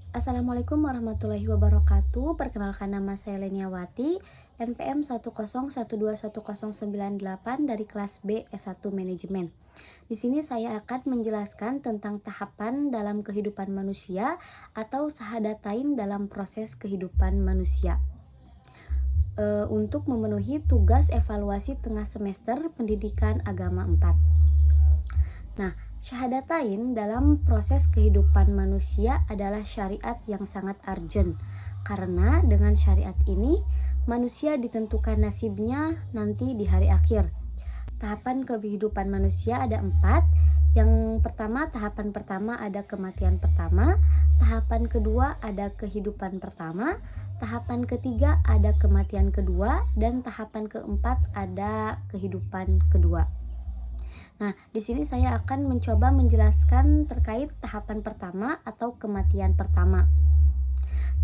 Assalamualaikum warahmatullahi wabarakatuh. Perkenalkan, nama saya Leniawati, NPM 101211098 dari kelas B S1 Manajemen. Di sini saya akan menjelaskan tentang tahapan dalam kehidupan manusia atau syahadatain dalam proses kehidupan manusia. Untuk memenuhi tugas evaluasi tengah semester pendidikan agama 4. Nah, syahadatain dalam proses kehidupan manusia adalah syariat yang sangat urgent, karena dengan syariat ini manusia ditentukan nasibnya nanti di hari akhir. Tahapan kehidupan manusia ada 4. Yang pertama, tahapan pertama ada kematian pertama, tahapan kedua ada kehidupan pertama, tahapan ketiga ada kematian kedua, dan tahapan keempat ada kehidupan kedua. Nah, di sini saya akan mencoba menjelaskan terkait tahapan pertama atau kematian pertama.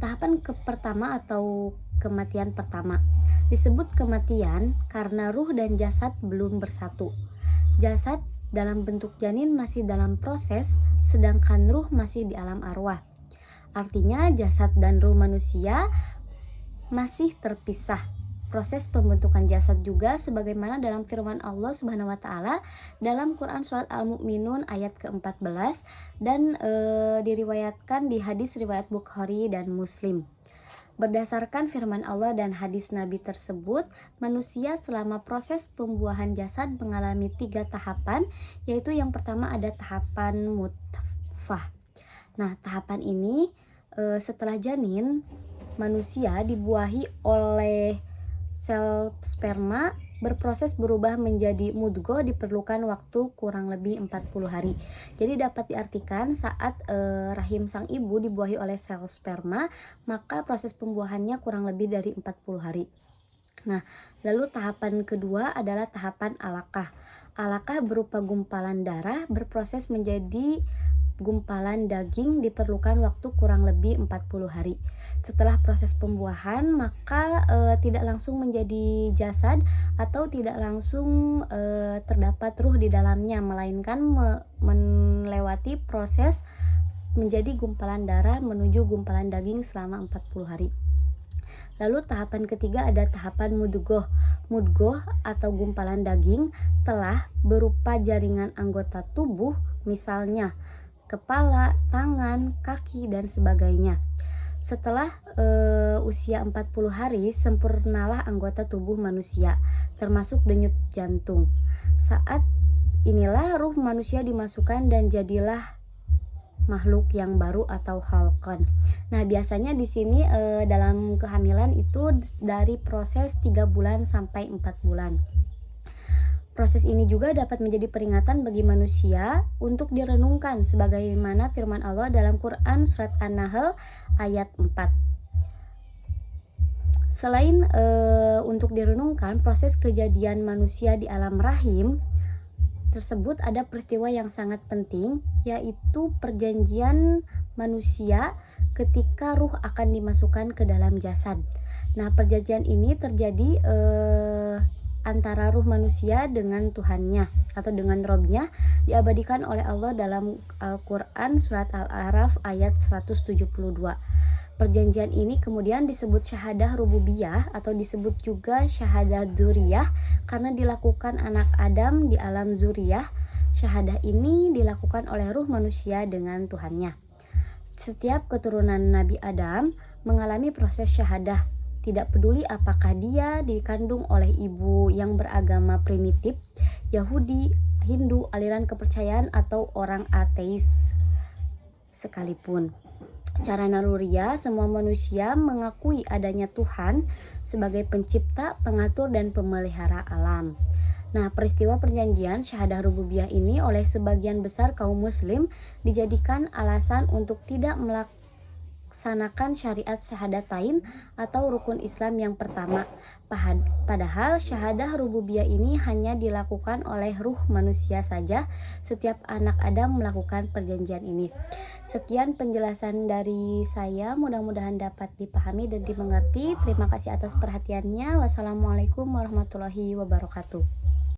Tahapan pertama atau kematian pertama disebut kematian karena ruh dan jasad belum bersatu. Jasad dalam bentuk janin masih dalam proses, sedangkan ruh masih di alam arwah. Artinya jasad dan ruh manusia masih terpisah. Proses pembentukan jasad juga sebagaimana dalam firman Allah Subhanahu wa taala dalam Quran surat Al-Mu'minun ayat ke-14 dan diriwayatkan di hadis riwayat Bukhari dan Muslim. Berdasarkan firman Allah dan hadis Nabi tersebut, manusia selama proses pembuahan jasad mengalami 3 tahapan, yaitu yang pertama ada tahapan nutfah. Nah, tahapan ini setelah janin, manusia dibuahi oleh sel sperma berproses berubah menjadi mudghah diperlukan waktu kurang lebih 40 hari. Jadi dapat diartikan saat rahim sang ibu dibuahi oleh sel sperma, maka proses pembuahannya kurang lebih dari 40 hari. Nah, lalu tahapan kedua adalah tahapan alaqah. Alaqah berupa gumpalan darah berproses menjadi gumpalan daging diperlukan waktu kurang lebih 40 hari. Setelah proses pembuahan, maka tidak langsung menjadi jasad atau tidak langsung terdapat ruh di dalamnya, melainkan melewati proses menjadi gumpalan darah menuju gumpalan daging selama 40 hari. Lalu tahapan ketiga ada tahapan mudghah. Mudghah atau gumpalan daging telah berupa jaringan anggota tubuh, misalnya kepala, tangan, kaki, dan sebagainya. Setelah usia 40 hari, sempurnalah anggota tubuh manusia, termasuk denyut jantung. Saat inilah ruh manusia dimasukkan dan jadilah makhluk yang baru atau khalqan. Nah, biasanya di sini dalam kehamilan itu dari proses 3 bulan sampai 4 bulan. Proses ini juga dapat menjadi peringatan bagi manusia untuk direnungkan sebagaimana firman Allah dalam Quran surat An-Nahl ayat 4. Selain untuk direnungkan proses kejadian manusia di alam rahim tersebut, ada peristiwa yang sangat penting, yaitu perjanjian manusia ketika ruh akan dimasukkan ke dalam jasad. Nah, perjanjian ini terjadi antara ruh manusia dengan Tuhannya atau dengan Robnya, diabadikan oleh Allah dalam Al-Quran surat Al-A'raf ayat 172. Perjanjian ini kemudian disebut syahadah rububiyah atau disebut juga syahadah dzuriyah karena dilakukan anak Adam di alam zuriyah. Syahadah ini dilakukan oleh ruh manusia dengan Tuhannya. Setiap keturunan Nabi Adam mengalami proses syahadah, tidak peduli apakah dia dikandung oleh ibu yang beragama primitif, Yahudi, Hindu, aliran kepercayaan, atau orang ateis sekalipun. Secara naluriah, semua manusia mengakui adanya Tuhan sebagai pencipta, pengatur, dan pemelihara alam. Nah, peristiwa perjanjian syahadah rububiyah ini oleh sebagian besar kaum muslim dijadikan alasan untuk tidak melaksanakan syariat syahadatain atau rukun Islam yang pertama. Padahal syahadah rububiyah ini hanya dilakukan oleh ruh manusia saja. Setiap anak Adam melakukan perjanjian ini. Sekian penjelasan dari saya, mudah-mudahan dapat dipahami dan dimengerti. Terima kasih atas perhatiannya. Wassalamualaikum warahmatullahi wabarakatuh.